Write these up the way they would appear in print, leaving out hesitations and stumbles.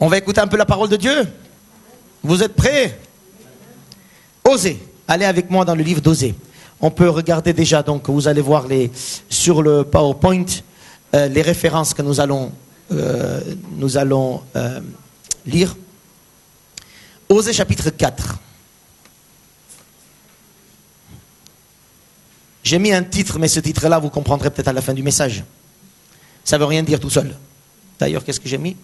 On va écouter un peu la parole de Dieu. Vous êtes prêts? Osée. Allez avec moi dans le livre d'Osée. On peut regarder déjà, donc vous allez voir sur le PowerPoint les références que nous allons lire. Osée chapitre 4. J'ai mis un titre, mais ce titre-là, vous comprendrez peut-être à la fin du message. Ça ne veut rien dire tout seul. D'ailleurs, qu'est-ce que j'ai mis?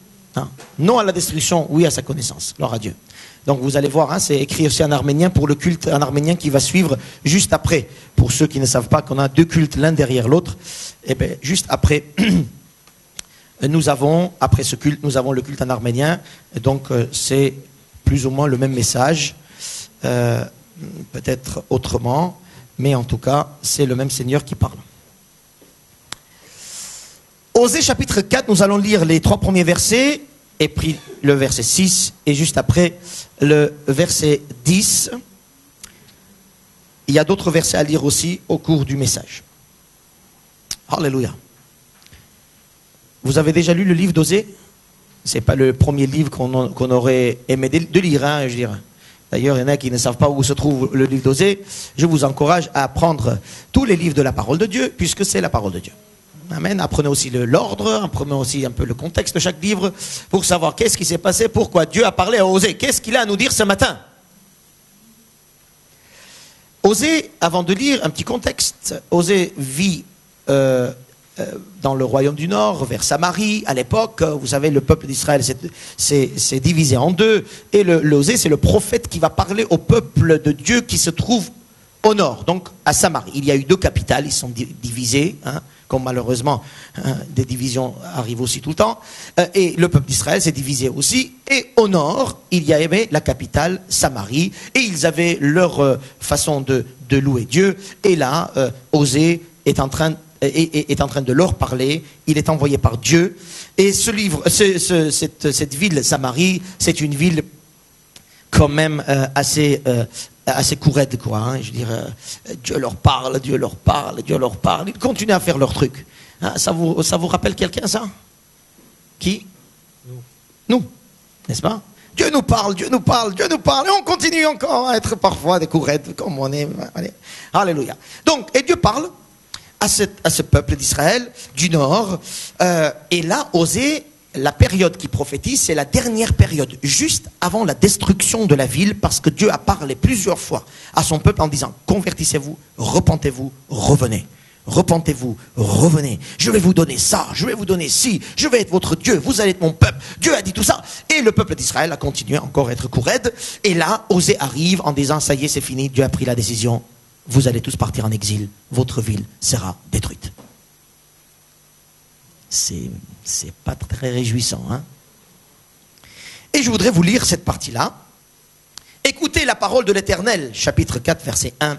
Non à la destruction, oui à sa connaissance. Gloire à Dieu. Donc vous allez voir, c'est écrit aussi en arménien pour le culte en arménien qui va suivre juste après. Pour ceux qui ne savent pas qu'on a deux cultes l'un derrière l'autre, et bien juste après, après ce culte, nous avons le culte en arménien. Et donc c'est plus ou moins le même message, peut-être autrement, mais en tout cas, c'est le même Seigneur qui parle. Osée chapitre 4, nous allons lire les 3 premiers versets, et puis le verset 6, et juste après le verset 10. Il y a d'autres versets à lire aussi au cours du message. Alléluia. Vous avez déjà lu le livre d'Osée? Ce n'est pas le premier livre qu'on aurait aimé de lire, je dirais. D'ailleurs, il y en a qui ne savent pas où se trouve le livre d'Osée. Je vous encourage à prendre tous les livres de la parole de Dieu, puisque c'est la parole de Dieu. Amen. Apprenez aussi l'ordre, apprenez aussi un peu le contexte de chaque livre pour savoir qu'est-ce qui s'est passé, pourquoi Dieu a parlé à Osée. Qu'est-ce qu'il a à nous dire ce matin? Osée, avant de lire, un petit contexte. Osée vit dans le royaume du Nord, vers Samarie. À l'époque, vous savez, le peuple d'Israël s'est divisé en deux. Et Osée, c'est le prophète qui va parler au peuple de Dieu qui se trouve au nord, donc à Samarie. Il y a eu 2 capitales, ils sont divisés, comme malheureusement des divisions arrivent aussi tout le temps. Et le peuple d'Israël s'est divisé aussi. Et au nord, il y avait la capitale Samarie. Et ils avaient leur façon de louer Dieu. Et là, Osée est en train de leur parler. Il est envoyé par Dieu. Et cette ville Samarie, c'est une ville quand même assez courette, quoi. Je veux dire, Dieu leur parle, Dieu leur parle, Dieu leur parle. Ils continuent à faire leur truc. Ça vous rappelle quelqu'un, ça? Qui? Nous, n'est-ce pas? Dieu nous parle, Dieu nous parle, Dieu nous parle. Et on continue encore à être parfois des courettes, comme on est. Allez. Alléluia. Donc, et Dieu parle à ce peuple d'Israël, du Nord. Et là, Osée, la période qui prophétise, c'est la dernière période, juste avant la destruction de la ville, parce que Dieu a parlé plusieurs fois à son peuple en disant: convertissez-vous, repentez-vous, revenez. Repentez-vous, revenez. Je vais vous donner ça, je vais vous donner ci, je vais être votre Dieu, vous allez être mon peuple. Dieu a dit tout ça. Et le peuple d'Israël a continué encore à être courraide. Et là, Osée arrive en disant: ça y est, c'est fini, Dieu a pris la décision. Vous allez tous partir en exil, votre ville sera détruite. C'est pas très réjouissant, Et je voudrais vous lire cette partie-là. Écoutez la parole de l'Éternel, chapitre 4, verset 1.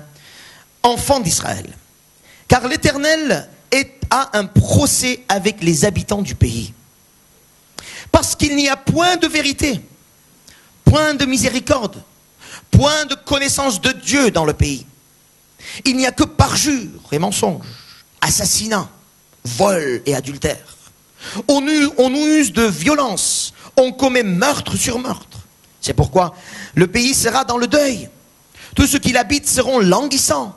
Enfants d'Israël, car l'Éternel a un procès avec les habitants du pays. Parce qu'il n'y a point de vérité, point de miséricorde, point de connaissance de Dieu dans le pays. Il n'y a que parjure et mensonge, assassinat, vol et adultère. On use de violence, on commet meurtre sur meurtre. C'est pourquoi le pays sera dans le deuil. Tous ceux qui l'habitent seront languissants.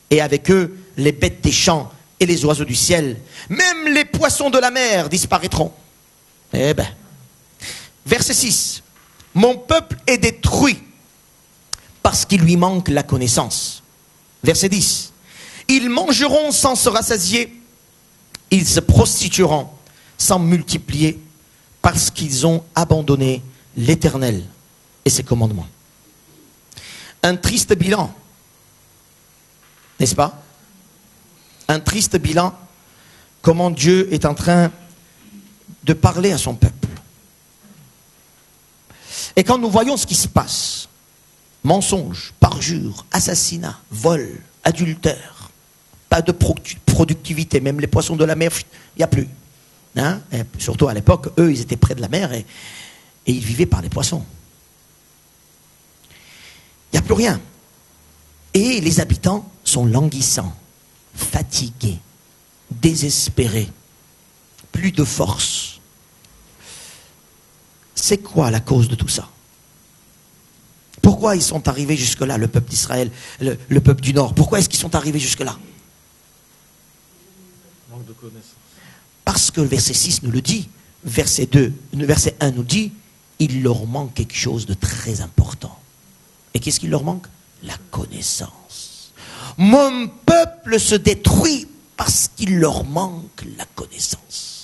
Et avec eux, les bêtes des champs et les oiseaux du ciel. Même les poissons de la mer disparaîtront. Eh bien. Verset 6. Mon peuple est détruit parce qu'il lui manque la connaissance. Verset 10. Ils mangeront sans se rassasier. Ils se prostitueront sans multiplier parce qu'ils ont abandonné l'Éternel et ses commandements. Un triste bilan, n'est-ce pas? Un triste bilan, comment Dieu est en train de parler à son peuple. Et quand nous voyons ce qui se passe, mensonge, parjure, assassinat, vol, adultère, pas de productivité, même les poissons de la mer, il n'y a plus. Et surtout à l'époque, eux, ils étaient près de la mer et ils vivaient par les poissons. Il n'y a plus rien. Et les habitants sont languissants, fatigués, désespérés, plus de force. c'est quoi la cause de tout ça? Pourquoi ils sont arrivés jusque-là, le peuple d'Israël, le peuple du Nord? Pourquoi est-ce qu'ils sont arrivés jusque-là? Manque de connaissance. Parce que le verset 6 nous le dit, verset 1 nous dit, il leur manque quelque chose de très important. Et qu'est-ce qu'il leur manque? La connaissance. Mon peuple se détruit parce qu'il leur manque la connaissance.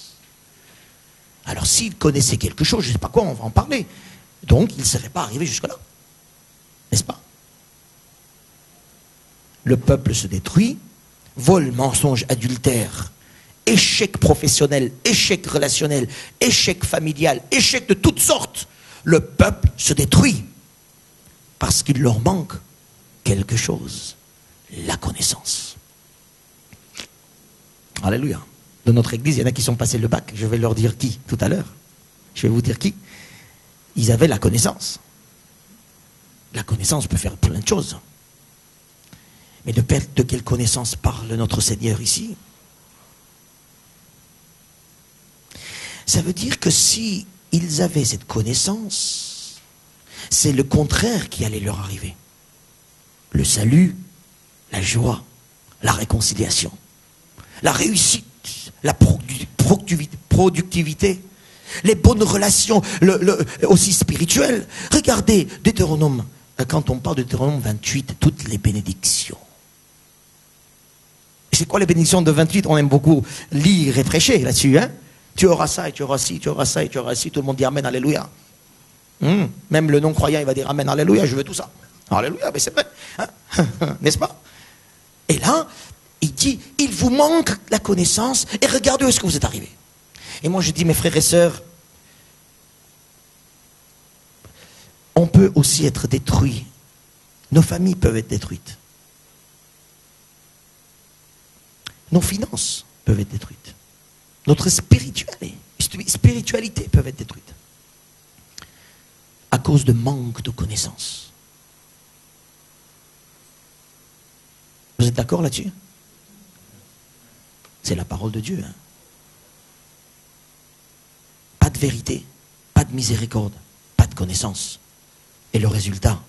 Alors s'ils connaissaient quelque chose, je ne sais pas quoi, on va en parler. Donc ils ne seraient pas arrivés jusque-là. N'est-ce pas? Le peuple se détruit, vol, mensonge, adultère, échec professionnel, échec relationnel, échec familial, échec de toutes sortes. Le peuple se détruit parce qu'il leur manque quelque chose, la connaissance. Alléluia. Dans notre église, il y en a qui sont passés le bac. Je vais leur dire qui tout à l'heure. Je vais vous dire qui. Ils avaient la connaissance. La connaissance peut faire plein de choses. Mais de quelle connaissance parle notre Seigneur ici? Ça veut dire que si ils avaient cette connaissance, c'est le contraire qui allait leur arriver. Le salut, la joie, la réconciliation, la réussite, la productivité, les bonnes relations, aussi spirituelles. Regardez Deutéronome, quand on parle de Deutéronome 28, toutes les bénédictions. C'est quoi les bénédictions de 28? On aime beaucoup lire et prêcher là-dessus, hein? Tu auras ça, et tu auras ci, tu auras ça, et tu auras ci. Tout le monde dit Amen, Alléluia. Même le non-croyant, il va dire Amen, Alléluia, je veux tout ça. Alléluia, mais c'est vrai. Hein? N'est-ce pas? Et là, il dit, il vous manque la connaissance, et regardez où est-ce que vous êtes arrivés. Et moi, je dis, mes frères et sœurs, on peut aussi être détruit. Nos familles peuvent être détruites. Nos finances peuvent être détruites. Notre spiritualité peut être détruite. À cause de manque de connaissances. Vous êtes d'accord là-dessus? C'est la parole de Dieu. Hein? Pas de vérité, pas de miséricorde, pas de connaissance. Et le résultat,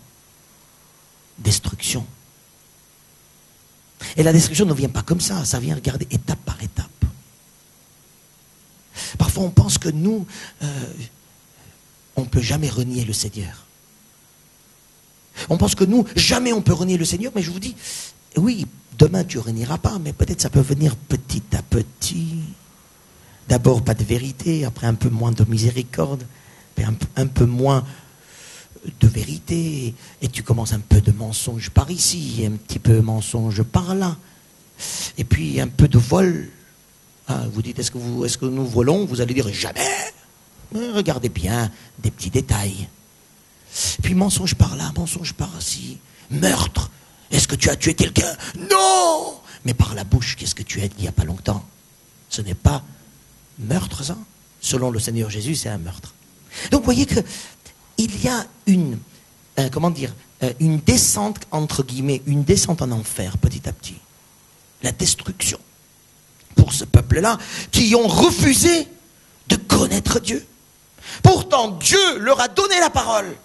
destruction. Et la destruction ne vient pas comme ça vient regarder étape par étape. Parfois on pense que nous, on ne peut jamais renier le Seigneur. On pense que nous, jamais on peut renier le Seigneur, mais je vous dis, oui, demain tu ne renieras pas, mais peut-être ça peut venir petit à petit. D'abord pas de vérité, après un peu moins de miséricorde, puis un peu moins de vérité, et tu commences un peu de mensonge par ici, un petit peu de mensonge par là, et puis un peu de vol. Ah, vous dites, est-ce que nous volons? Vous allez dire, jamais. Mais regardez bien, des petits détails. Puis mensonge par là, mensonge par ici. Meurtre. Est-ce que tu as tué quelqu'un? Non. Mais par la bouche, qu'est-ce que tu as dit il n'y a pas longtemps? Ce n'est pas meurtre, ça. Selon le Seigneur Jésus, c'est un meurtre. Donc vous voyez que il y a une descente, entre guillemets, une descente en enfer, petit à petit. La destruction. Pour ce peuple-là, qui ont refusé de connaître Dieu. Pourtant, Dieu leur a donné la parole.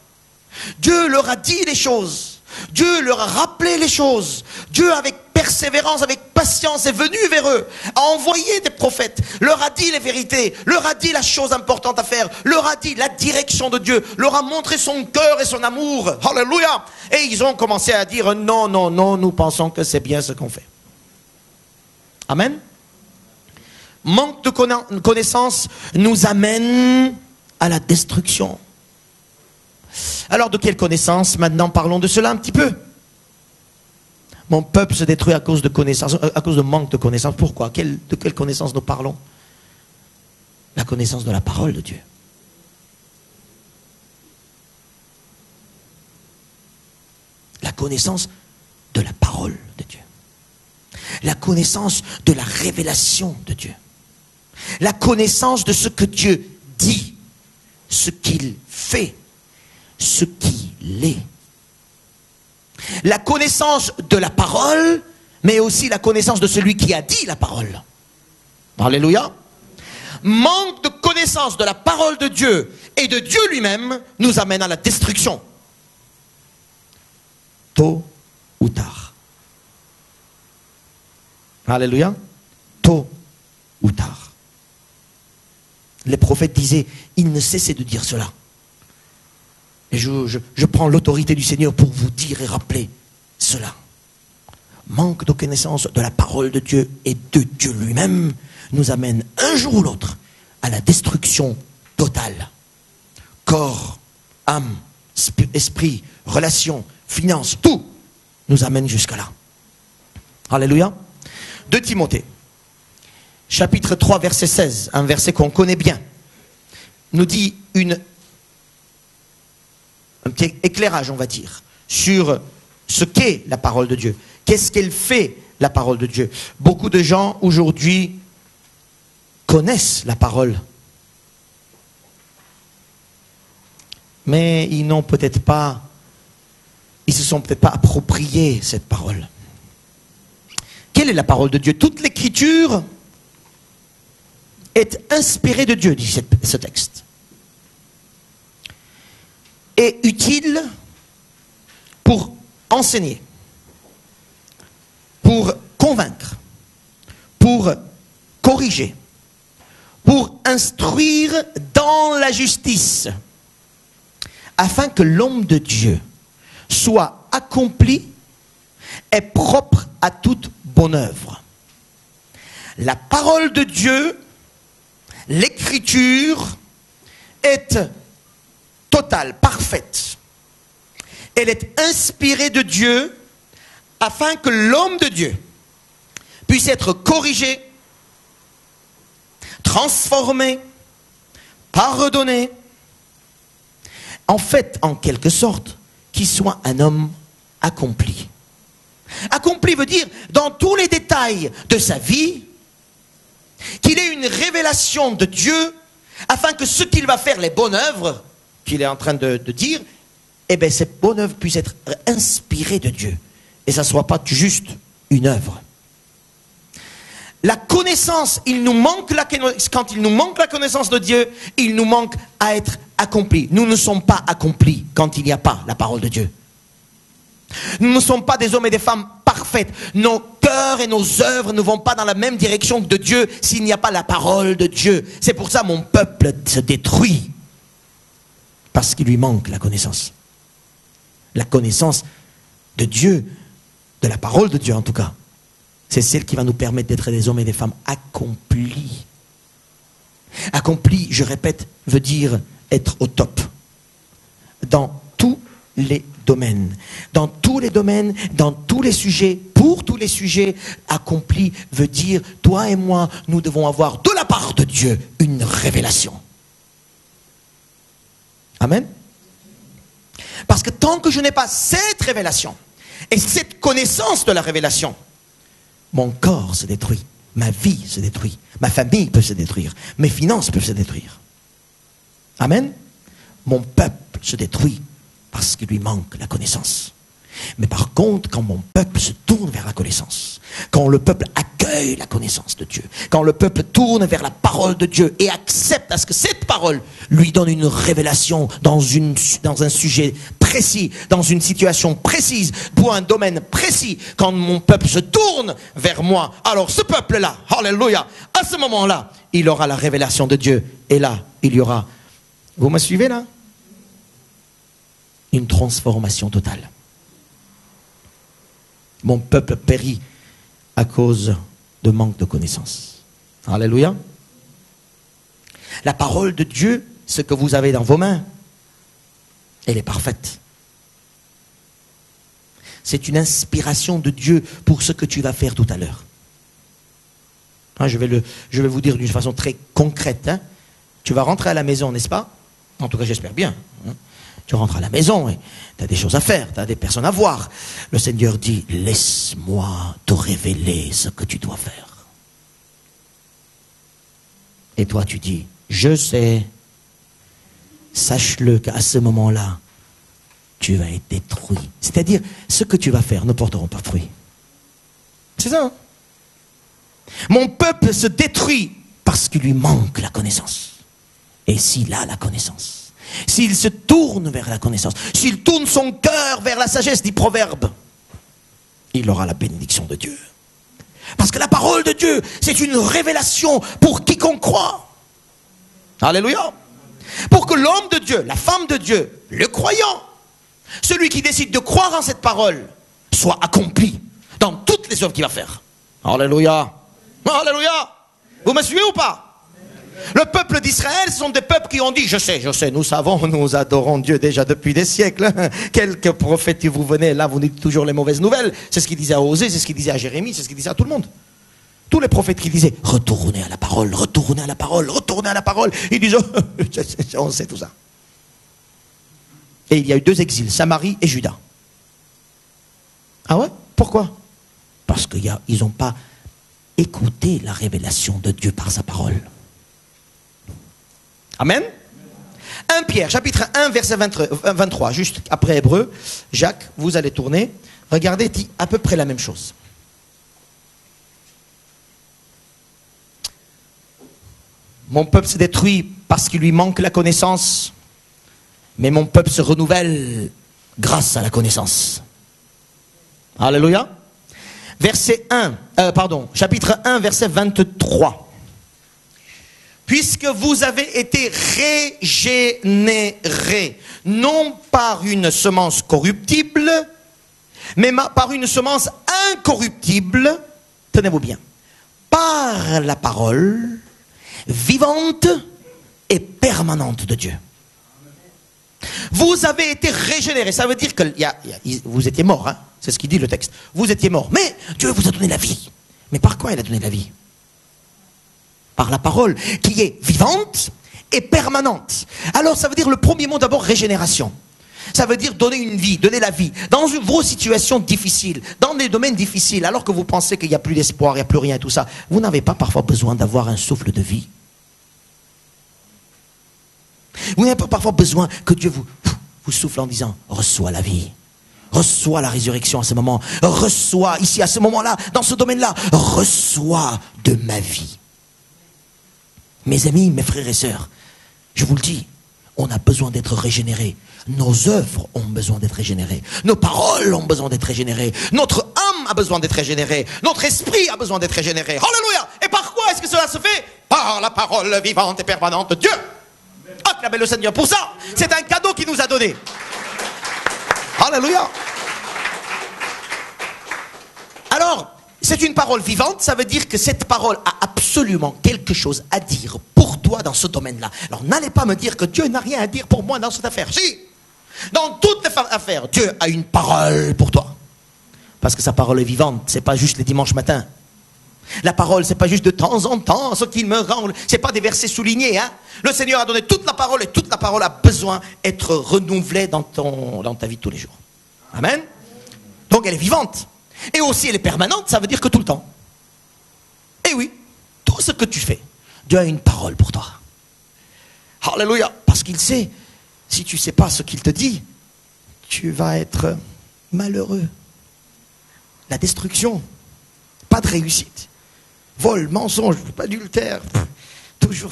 Dieu leur a dit les choses. Dieu leur a rappelé les choses. Dieu, avec persévérance, avec patience, est venu vers eux, a envoyé des prophètes, leur a dit les vérités, leur a dit la chose importante à faire, leur a dit la direction de Dieu, leur a montré son cœur et son amour. Alléluia. Et ils ont commencé à dire non, non, non, nous pensons que c'est bien ce qu'on fait. Amen. Manque de connaissance nous amène à la destruction. Alors de quelle connaissance? Maintenant parlons de cela un petit peu. Mon peuple se détruit à cause de connaissance, à cause de manque de connaissance. Pourquoi? De quelle connaissance nous parlons? La connaissance de la parole de Dieu. La connaissance de la parole de Dieu. La connaissance de la révélation de Dieu. La connaissance de ce que Dieu dit, ce qu'il fait, ce qu'il est. La connaissance de la parole, mais aussi la connaissance de celui qui a dit la parole. Alléluia. Manque de connaissance de la parole de Dieu et de Dieu lui-même nous amène à la destruction. Tôt ou tard. Alléluia. Tôt ou tard. Les prophètes disaient, ils ne cessaient de dire cela. Et je prends l'autorité du Seigneur pour vous dire et rappeler cela. Manque de connaissance de la parole de Dieu et de Dieu lui-même nous amène un jour ou l'autre à la destruction totale. Corps, âme, esprit, relations, finances, tout nous amène jusqu'à là. Alléluia. 2 Timothée, chapitre 3, verset 16, un verset qu'on connaît bien, nous dit un petit éclairage, on va dire, sur ce qu'est la parole de Dieu. Qu'est-ce qu'elle fait, la parole de Dieu? Beaucoup de gens aujourd'hui connaissent la parole, mais ils n'ont peut-être pas, ils se sont peut-être pas appropriés cette parole. Quelle est la parole de Dieu? Toute l'écriture est inspirée de Dieu, dit ce texte. Et utile pour enseigner, pour convaincre, pour corriger, pour instruire dans la justice, afin que l'homme de Dieu soit accompli et propre à toute bonne œuvre. La parole de Dieu, l'écriture, est totale, parfaite. Elle est inspirée de Dieu afin que l'homme de Dieu puisse être corrigé, transformé, pardonné. En fait, en quelque sorte, qu'il soit un homme accompli. Accompli veut dire, dans tous les détails de sa vie, qu'il ait une révélation de Dieu, afin que ce qu'il va faire, les bonnes œuvres qu'il est en train de dire, eh bien, ces bonnes œuvres puissent être inspirées de Dieu. Et ça ne soit pas juste une œuvre. La connaissance, quand il nous manque la connaissance de Dieu, il nous manque à être accompli. Nous ne sommes pas accomplis quand il n'y a pas la parole de Dieu. Nous ne sommes pas des hommes et des femmes parfaits. Nos cœurs et nos œuvres ne vont pas dans la même direction que de Dieu s'il n'y a pas la parole de Dieu. C'est pour ça que mon peuple se détruit. Parce qu'il lui manque la connaissance. La connaissance de Dieu, de la parole de Dieu en tout cas. C'est celle qui va nous permettre d'être des hommes et des femmes accomplis. Accompli, je répète, veut dire être au top. Dans tous les domaines. Dans tous les domaines, dans tous les sujets, pour tous les sujets, accompli veut dire, toi et moi, nous devons avoir de la part de Dieu une révélation. Amen. Parce que tant que je n'ai pas cette révélation et cette connaissance de la révélation, mon corps se détruit, ma vie se détruit, ma famille peut se détruire, mes finances peuvent se détruire. Amen. Mon peuple se détruit parce qu'il lui manque la connaissance. Mais par contre, quand mon peuple se tourne vers la connaissance, quand le peuple accueille la connaissance de Dieu, quand le peuple tourne vers la parole de Dieu et accepte à ce que cette parole lui donne une révélation dans un sujet précis, dans une situation précise, pour un domaine précis, quand mon peuple se tourne vers moi, alors ce peuple-là, alléluia, à ce moment-là, il aura la révélation de Dieu. Et là, il y aura, vous me suivez là? Une transformation totale. Mon peuple périt à cause de manque de connaissance. Alléluia. La parole de Dieu, ce que vous avez dans vos mains, elle est parfaite. C'est une inspiration de Dieu pour ce que tu vas faire tout à l'heure. Je vais vous dire d'une façon très concrète. Tu vas rentrer à la maison, n'est-ce pas? En tout cas, j'espère bien. Tu rentres à la maison et tu as des choses à faire, tu as des personnes à voir. Le Seigneur dit, laisse-moi te révéler ce que tu dois faire. Et toi tu dis, je sais, sache-le qu'à ce moment-là, tu vas être détruit. C'est-à-dire, ce que tu vas faire ne portera pas fruit. C'est ça. Hein? Mon peuple se détruit parce qu'il lui manque la connaissance. et s'il a la connaissance, s'il se tourne vers la connaissance, s'il tourne son cœur vers la sagesse, dit Proverbe, il aura la bénédiction de Dieu. Parce que la parole de Dieu, c'est une révélation pour quiconque croit. Alléluia. Pour que l'homme de Dieu, la femme de Dieu, le croyant, celui qui décide de croire en cette parole, soit accompli dans toutes les œuvres qu'il va faire. Alléluia. Alléluia. Vous me suivez ou pas? Le peuple d'Israël, ce sont des peuples qui ont dit, je sais, nous savons, nous adorons Dieu déjà depuis des siècles. Quelques prophètes, vous venez, là vous dites toujours les mauvaises nouvelles. C'est ce qu'il disait à Osée, c'est ce qu'il disait à Jérémie, c'est ce qu'il disait à tout le monde. Tous les prophètes qui disaient, retournez à la parole, retournez à la parole, retournez à la parole. Ils disent, oh, on sait tout ça. Et il y a eu 2 exils, Samarie et Juda. Ah ouais? Pourquoi? Parce qu'ils n'ont pas écouté la révélation de Dieu par sa parole. Amen. 1 Pierre, chapitre 1, verset 23, juste après Hébreu. Jacques, vous allez tourner. Regardez, dit à peu près la même chose. Mon peuple se détruit parce qu'il lui manque la connaissance, mais mon peuple se renouvelle grâce à la connaissance. Alléluia. Chapitre 1, verset 23. Puisque vous avez été régénérés, non par une semence corruptible, mais par une semence incorruptible, tenez-vous bien, par la parole vivante et permanente de Dieu. Vous avez été régénérés, ça veut dire que vous étiez mort, hein? C'est ce qu'il dit le texte. Vous étiez mort, mais Dieu vous a donné la vie. Mais par quoi il a donné la vie? Par la parole qui est vivante et permanente. Alors ça veut dire le premier mot d'abord régénération. Ça veut dire donner une vie, donner la vie. Dans vos situations difficiles, dans des domaines difficiles, alors que vous pensez qu'il n'y a plus d'espoir, il n'y a plus rien et tout ça, vous n'avez pas parfois besoin d'avoir un souffle de vie? Vous n'avez pas parfois besoin que Dieu vous souffle en disant, reçois la vie. Reçois la résurrection à ce moment. Reçois ici à ce moment-là, dans ce domaine-là, reçois de ma vie. Mes amis, mes frères et sœurs, je vous le dis, on a besoin d'être régénérés. Nos œuvres ont besoin d'être régénérées. Nos paroles ont besoin d'être régénérées. Notre âme a besoin d'être régénérée. Notre esprit a besoin d'être régénéré. Alléluia! Et par quoi est-ce que cela se fait? Par la parole vivante et permanente de Dieu. Acclamez le Seigneur pour ça. C'est un cadeau qu'il nous a donné. Alléluia. Alors, c'est une parole vivante, ça veut dire que cette parole a absolument quelque chose à dire pour toi dans ce domaine-là. Alors, n'allez pas me dire que Dieu n'a rien à dire pour moi dans cette affaire. Si, dans toutes les affaires, Dieu a une parole pour toi. Parce que sa parole est vivante, c'est pas juste les dimanches matins. La parole, c'est pas juste de temps en temps, ce qu'il me rend, c'est pas des versets soulignés, hein. Le Seigneur a donné toute la parole et toute la parole a besoin d'être renouvelée dans ta vie de tous les jours. Amen. Donc elle est vivante. Et aussi elle est permanente, ça veut dire que tout le temps. Et oui, tout ce que tu fais, Dieu a une parole pour toi. Alléluia. Parce qu'il sait, si tu ne sais pas ce qu'il te dit, tu vas être malheureux. La destruction, pas de réussite. Vol, mensonge, pas d'adultère, toujours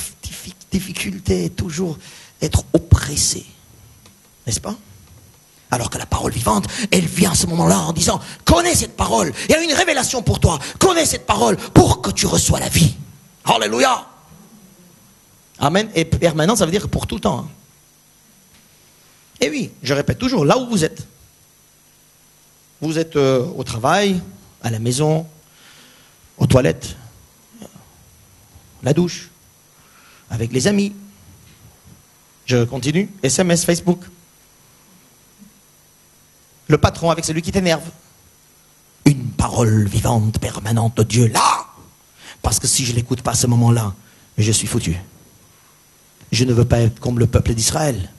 difficulté, toujours être oppressé. N'est-ce pas? Alors que la parole vivante, elle vient à ce moment-là en disant, connais cette parole, il y a une révélation pour toi, connais cette parole pour que tu reçois la vie. Alléluia. Amen. Et permanent, ça veut dire pour tout le temps. Et oui, je répète toujours, là où vous êtes au travail, à la maison, aux toilettes, la douche, avec les amis. Je continue, SMS, Facebook. Le patron avec celui qui t'énerve. Une parole vivante, permanente de Dieu, là. Parce que si je ne l'écoute pas à ce moment-là, je suis foutu. Je ne veux pas être comme le peuple d'Israël.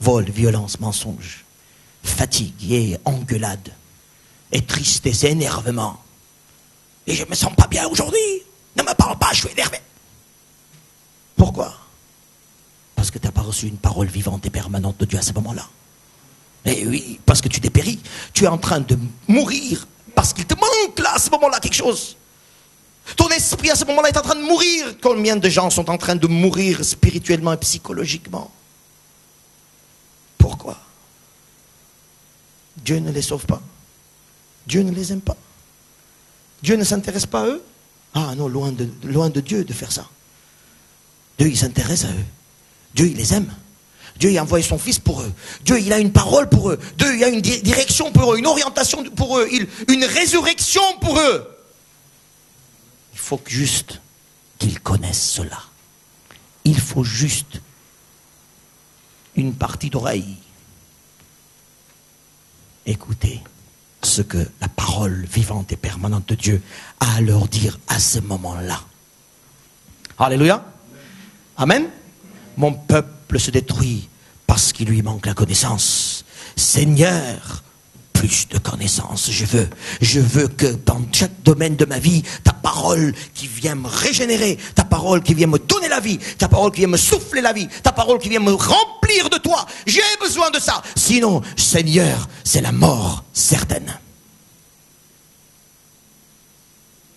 Vol, violence, mensonge, fatigue et engueulade, et tristesse et énervement. Et je ne me sens pas bien aujourd'hui. Ne me parle pas, je suis énervé. Pourquoi? Parce que tu n'as pas reçu une parole vivante et permanente de Dieu à ce moment-là. Eh oui, parce que tu dépéris. Tu es en train de mourir parce qu'il te manque là, à ce moment-là, quelque chose. Ton esprit à ce moment-là est en train de mourir. Combien de gens sont en train de mourir spirituellement et psychologiquement? Pourquoi? Dieu ne les sauve pas. Dieu ne les aime pas. Dieu ne s'intéresse pas à eux. Ah non, loin de Dieu de faire ça. Dieu, il s'intéresse à eux. Dieu, il les aime. Dieu, il a envoyé son Fils pour eux. Dieu, il a une parole pour eux. Dieu, il a une direction pour eux, une orientation pour eux, une résurrection pour eux. Il faut juste qu'ils connaissent cela. Il faut juste une partie d'oreille. Écoutez ce que la parole vivante et permanente de Dieu a à leur dire à ce moment-là. Alléluia. Amen. Mon peuple se détruit parce qu'il lui manque la connaissance. Seigneur, plus de connaissance je veux que dans chaque domaine de ma vie, ta parole qui vient me régénérer, ta parole qui vient me donner la vie, ta parole qui vient me souffler la vie, ta parole qui vient me remplir de toi, j'ai besoin de ça. Sinon, Seigneur, c'est la mort certaine.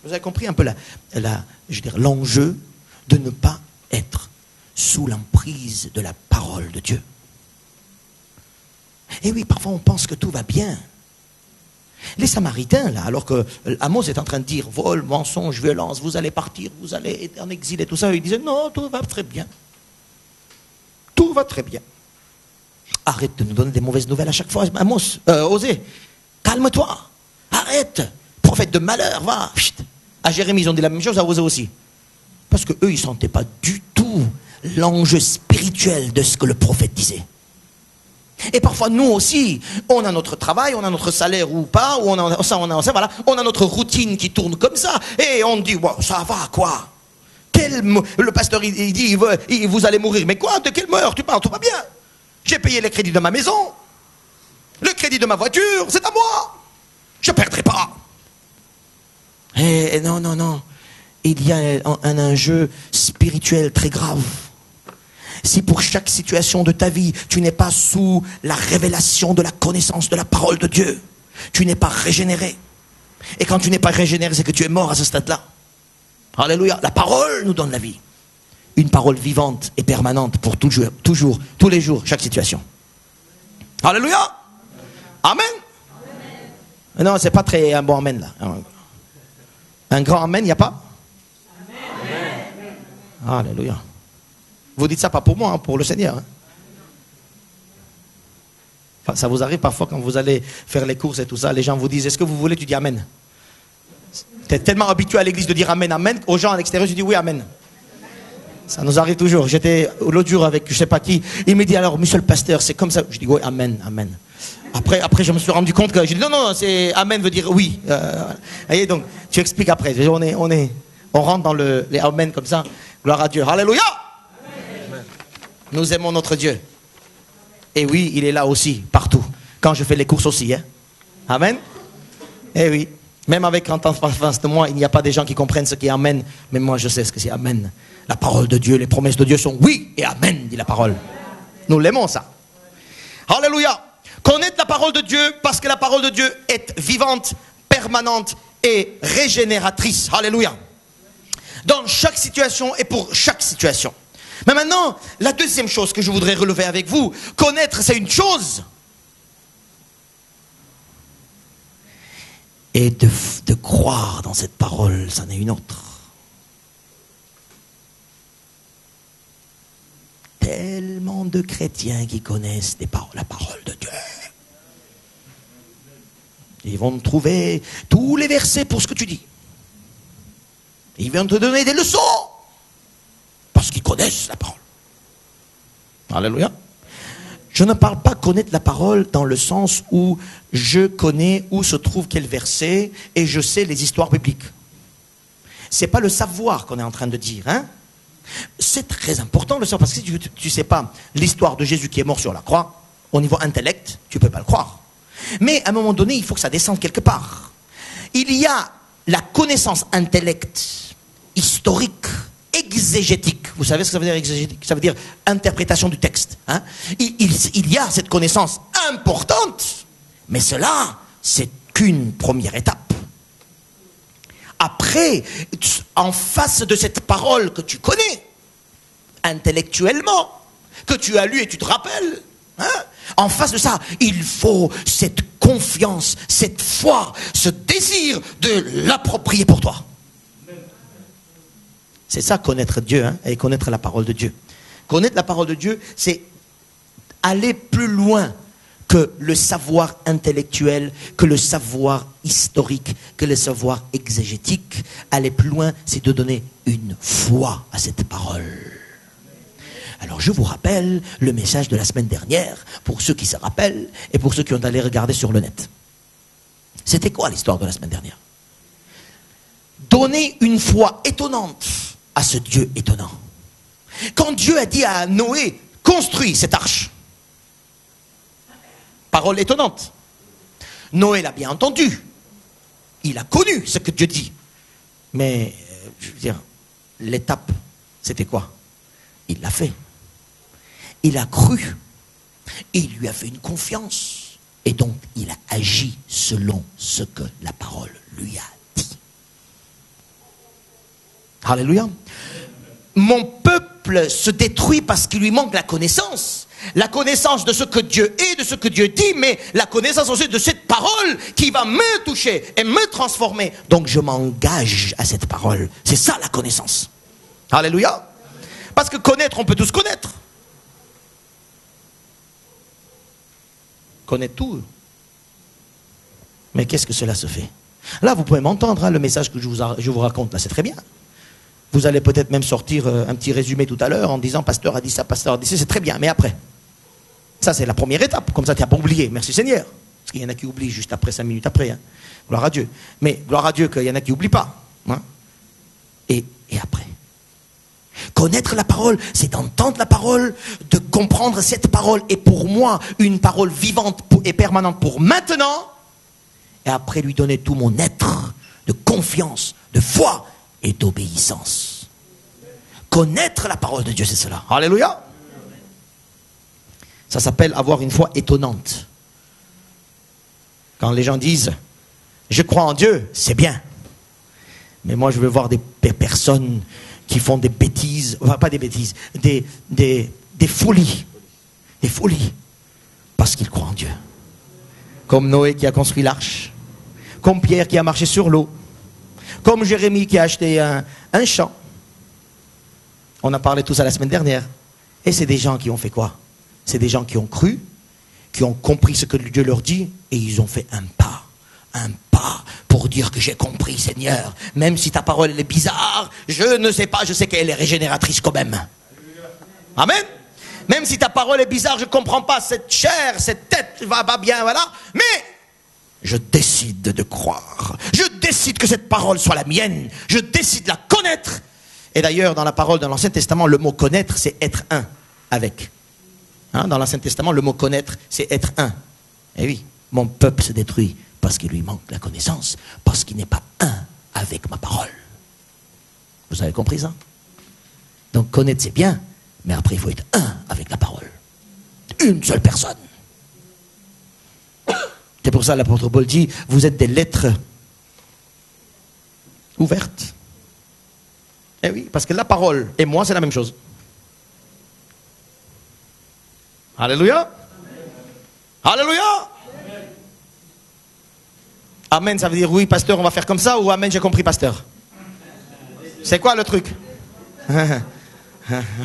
Vous avez compris un peu l'enjeu de ne pas être sous l'emprise de la parole de Dieu. Et oui, parfois on pense que tout va bien. Les Samaritains, là, alors que Amos est en train de dire vol, mensonge, violence, vous allez partir, vous allez être en exil et tout ça, ils disaient non, tout va très bien. Tout va très bien. Arrête de nous donner des mauvaises nouvelles à chaque fois, Amos, Osée, calme-toi, arrête, prophète de malheur, va. Chut. À Jérémie, ils ont dit la même chose, à Osée aussi. Parce qu'eux, ils ne sentaient pas du tout l'enjeu spirituel de ce que le prophète disait. Et parfois, nous aussi, on a notre travail, on a notre salaire ou pas, ou on a ça, voilà, on a notre routine qui tourne comme ça, et on dit, wow, ça va, quoi? Le pasteur, il dit, vous allez mourir. Mais quoi? De quelle mort tu parles? Tout va bien. J'ai payé les crédits de ma maison, le crédit de ma voiture, c'est à moi. Je ne perdrai pas. Et non, non, non. Il y a un enjeu spirituel très grave. Si pour chaque situation de ta vie, tu n'es pas sous la révélation de la connaissance de la parole de Dieu, tu n'es pas régénéré. Et quand tu n'es pas régénéré, c'est que tu es mort à ce stade-là. Alléluia. La parole nous donne la vie. Une parole vivante et permanente pour toujours, tous les jours, chaque situation. Alléluia. Amen. Amen. Non, c'est pas très un bon amen là. Un grand amen, il n'y a pas? Amen. Alléluia. Vous dites ça pas pour moi, hein, pour le Seigneur. Hein. Enfin, ça vous arrive parfois quand vous allez faire les courses et tout ça, les gens vous disent, est-ce que vous voulez? Tu dis amen. Tu es tellement habitué à l'église de dire amen, amen, aux gens à l'extérieur, tu dis oui, amen. Ça nous arrive toujours. J'étais l'autre jour avec je sais pas qui, il me dit alors, monsieur le pasteur, c'est comme ça. Je dis oui, amen, amen. Après, je me suis rendu compte que j'ai dit non, c'est amen veut dire oui. Voyez, donc, tu expliques après. On rentre dans les amen comme ça. Gloire à Dieu. Alléluia. Amen. Nous aimons notre Dieu. Et oui, il est là aussi, partout. Quand je fais les courses aussi. Hein. Amen. Et oui. Même avec 30 ans en face de moi, il n'y a pas des gens qui comprennent ce qu'est amen. Mais moi, je sais ce que c'est amen. La parole de Dieu, les promesses de Dieu sont oui et amen, dit la parole. Nous l'aimons ça. Alléluia. Connaître la parole de Dieu parce que la parole de Dieu est vivante, permanente et régénératrice. Alléluia. Dans chaque situation et pour chaque situation. Mais maintenant, la deuxième chose que je voudrais relever avec vous, connaître c'est une chose. Et de croire dans cette parole, c'en est une autre. Tellement de chrétiens qui connaissent la parole de Dieu. Ils vont trouver tous les versets pour ce que tu dis. Ils vont te donner des leçons. Parce qu'ils connaissent la parole. Alléluia. Je ne parle pas connaître la parole dans le sens où je connais où se trouve quel verset et je sais les histoires bibliques. C'est pas le savoir qu'on est en train de dire, hein. C'est très important de le savoir, parce que si tu ne sais pas l'histoire de Jésus qui est mort sur la croix, au niveau intellect, tu ne peux pas le croire. Mais à un moment donné, il faut que ça descende quelque part. Il y a la connaissance intellect, historique, exégétique. Vous savez ce que ça veut dire exégétique? Ça veut dire interprétation du texte. Hein? Il y a cette connaissance importante, mais cela, c'est qu'une première étape. après, en face de cette parole que tu connais, intellectuellement, que tu as lue et tu te rappelles, hein, en face de ça, il faut cette confiance, cette foi, ce désir de l'approprier pour toi. C'est ça, connaître Dieu, hein, et connaître la parole de Dieu. Connaître la parole de Dieu, c'est aller plus loin que le savoir intellectuel, que le savoir historique, que le savoir exégétique. Aller plus loin, c'est de donner une foi à cette parole. Alors je vous rappelle le message de la semaine dernière, pour ceux qui se rappellent et pour ceux qui ont allé regarder sur le net. C'était quoi l'histoire de la semaine dernière? Donner une foi étonnante à ce Dieu étonnant. Quand Dieu a dit à Noé, construis cette arche. Parole étonnante. Noé l'a bien entendu. Il a connu ce que Dieu dit. Mais, je veux dire, l'étape, c'était quoi? Il l'a fait. Il a cru. Il lui a fait une confiance. Et donc, il a agi selon ce que la parole lui a dit. Alléluia. Mon peuple se détruit parce qu'il lui manque la connaissance. La connaissance de ce que Dieu est, de ce que Dieu dit, mais la connaissance aussi de cette parole qui va me toucher et me transformer. Donc je m'engage à cette parole. C'est ça la connaissance. Alléluia. Parce que connaître, on peut tous connaître. Connaître tout. Mais qu'est-ce que cela se fait? Là, vous pouvez m'entendre, hein, le message que je vous raconte, là, c'est très bien. Vous allez peut-être même sortir un petit résumé tout à l'heure en disant « Pasteur a dit ça, Pasteur a dit ça », c'est très bien, mais après. Ça, c'est la première étape, comme ça tu n'as pas oublié, merci Seigneur. Parce qu'il y en a qui oublient juste après, 5 minutes après. Hein. Gloire à Dieu. Mais gloire à Dieu qu'il y en a qui n'oublient pas. Hein. Et après. Connaître la parole, c'est d'entendre la parole, de comprendre cette parole, et pour moi, une parole vivante et permanente pour maintenant, et après lui donner tout mon être de confiance, de foi, et d'obéissance. Connaître la parole de Dieu, c'est cela. Alléluia. Ça s'appelle avoir une foi étonnante. Quand les gens disent « Je crois en Dieu », c'est bien. Mais moi, je veux voir des personnes qui font des bêtises, enfin pas des bêtises, des folies. Des folies. Parce qu'ils croient en Dieu. Comme Noé qui a construit l'arche. Comme Pierre qui a marché sur l'eau. Comme Jérémie qui a acheté un champ. On a parlé tout ça la semaine dernière. Et c'est des gens qui ont fait quoi? C'est des gens qui ont cru, qui ont compris ce que Dieu leur dit, et ils ont fait un pas pour dire que j'ai compris, Seigneur. Même si ta parole elle est bizarre, je ne sais pas, je sais qu'elle est régénératrice quand même. Amen. Même si ta parole est bizarre, je ne comprends pas, cette chair, cette tête va bien, voilà. Mais je décide de croire. Je décide que cette parole soit la mienne. Je décide de la connaître. Et d'ailleurs, dans la parole de l'Ancien Testament, le mot connaître, c'est être un avec. Hein, dans l'Ancien Testament, le mot connaître, c'est être un. Et oui, mon peuple se détruit parce qu'il lui manque la connaissance, parce qu'il n'est pas un avec ma parole. Vous avez compris ça? Donc connaître, c'est bien, mais après, il faut être un avec la parole. Une seule personne. C'est pour ça que l'apôtre Paul dit, vous êtes des lettres ouvertes. Eh oui, parce que la parole et moi, c'est la même chose. Alléluia. Alléluia. Amen, ça veut dire oui, pasteur, on va faire comme ça, ou amen, j'ai compris, pasteur. C'est quoi le truc?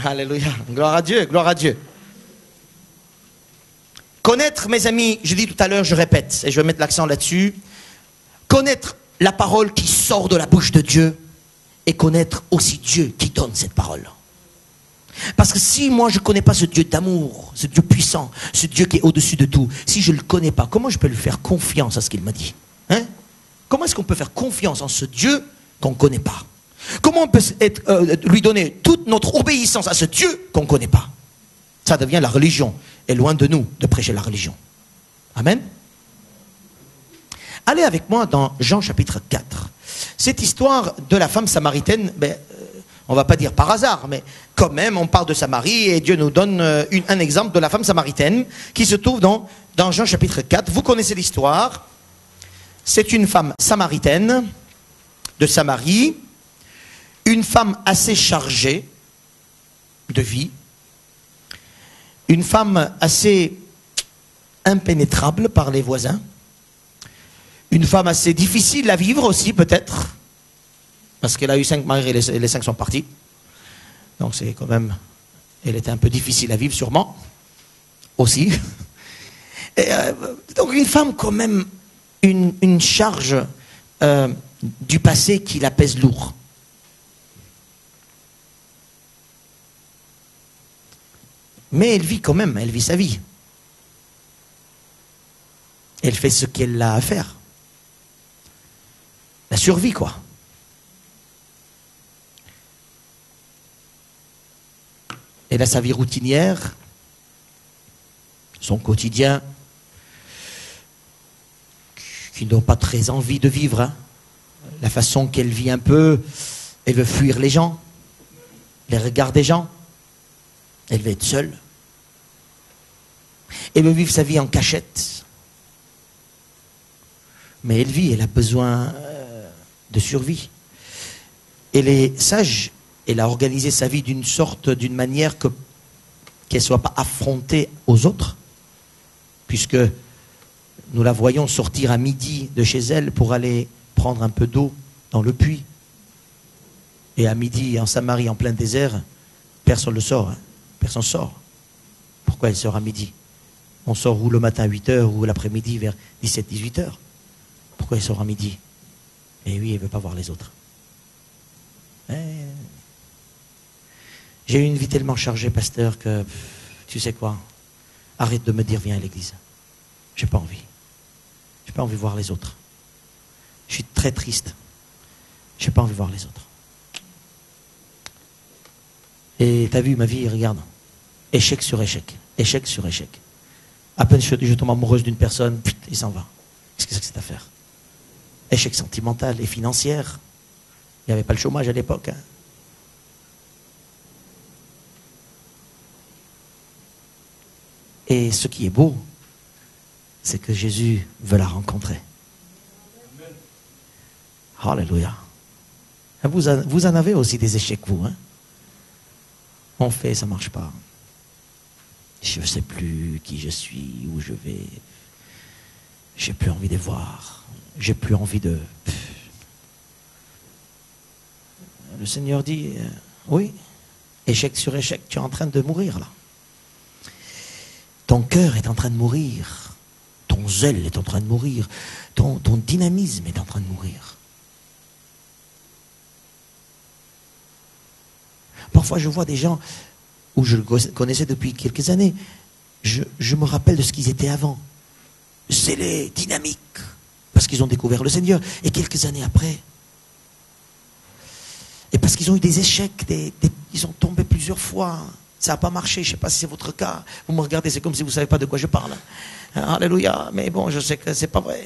Alléluia. Gloire à Dieu, gloire à Dieu. Connaître, mes amis, je dis tout à l'heure, je répète, et je vais mettre l'accent là-dessus. Connaître la parole qui sort de la bouche de Dieu, et connaître aussi Dieu qui donne cette parole. Parce que si moi je ne connais pas ce Dieu d'amour, ce Dieu puissant, ce Dieu qui est au-dessus de tout, si je ne le connais pas, comment je peux lui faire confiance à ce qu'il m'a dit? Hein? Comment est-ce qu'on peut faire confiance en ce Dieu qu'on ne connaît pas? Comment on peut lui donner toute notre obéissance à ce Dieu qu'on ne connaît pas? Ça devient la religion. Et loin de nous de prêcher la religion. Amen. Allez avec moi dans Jean chapitre 4. Cette histoire de la femme samaritaine, on ne va pas dire par hasard, mais quand même on parle de Samarie et Dieu nous donne un exemple de la femme samaritaine qui se trouve dans Jean chapitre 4. Vous connaissez l'histoire. C'est une femme samaritaine de Samarie, une femme assez chargée de vie, une femme assez impénétrable par les voisins, une femme assez difficile à vivre aussi peut-être, parce qu'elle a eu 5 maris et les 5 sont partis. Donc c'est quand même, elle était un peu difficile à vivre sûrement, aussi. Et, donc une femme quand même, une charge du passé qui la pèse lourd. Mais elle vit quand même, elle vit sa vie. Elle fait ce qu'elle a à faire. La survie, quoi. Elle a sa vie routinière, son quotidien, qui n'ont pas très envie de vivre. Hein. La façon qu'elle vit un peu, elle veut fuir les gens, les regards des gens. Elle veut être seule. Elle veut vivre sa vie en cachette. Mais elle vit, elle a besoin de survie. Elle est sage, elle a organisé sa vie d'une manière qu'elle ne soit pas affrontée aux autres, puisque nous la voyons sortir à midi de chez elle pour aller prendre un peu d'eau dans le puits. Et à midi, en Samarie, en plein désert, personne ne le sort. Hein. Personne ne sort. Pourquoi elle sort à midi? On sort ou le matin à 8h ou l'après-midi vers 17-18h. Pourquoi elle sort à midi? Eh oui, elle ne veut pas voir les autres. J'ai eu une vie tellement chargée, pasteur, que tu sais quoi? Arrête de me dire viens à l'église. J'ai pas envie. J'ai pas envie de voir les autres. Je suis très triste. J'ai pas envie de voir les autres. Et t'as vu ma vie, regarde. Échec sur échec. Échec sur échec. À peine je tombe amoureuse d'une personne, il s'en va. Qu'est-ce que c'est que cette affaire? Échec sentimental et financier. Il n'y avait pas le chômage à l'époque. Hein. Et ce qui est beau, c'est que Jésus veut la rencontrer. Alléluia. Vous en avez aussi des échecs, vous. Hein? On fait, ça ne marche pas. Je ne sais plus qui je suis, où je vais. J'ai plus envie de voir. J'ai plus envie de... Le Seigneur dit, oui, échec sur échec, tu es en train de mourir là. Ton cœur est en train de mourir. Ton zèle est en train de mourir. Ton dynamisme est en train de mourir. Parfois, je vois des gens où je le connaissais depuis quelques années. Je me rappelle de ce qu'ils étaient avant. Zélés, dynamiques, parce qu'ils ont découvert le Seigneur. Et quelques années après, et parce qu'ils ont eu des échecs, ils ont tombé plusieurs fois. Ça n'a pas marché, je ne sais pas si c'est votre cas. Vous me regardez, c'est comme si vous ne savez pas de quoi je parle. Alléluia, mais bon, je sais que ce n'est pas vrai.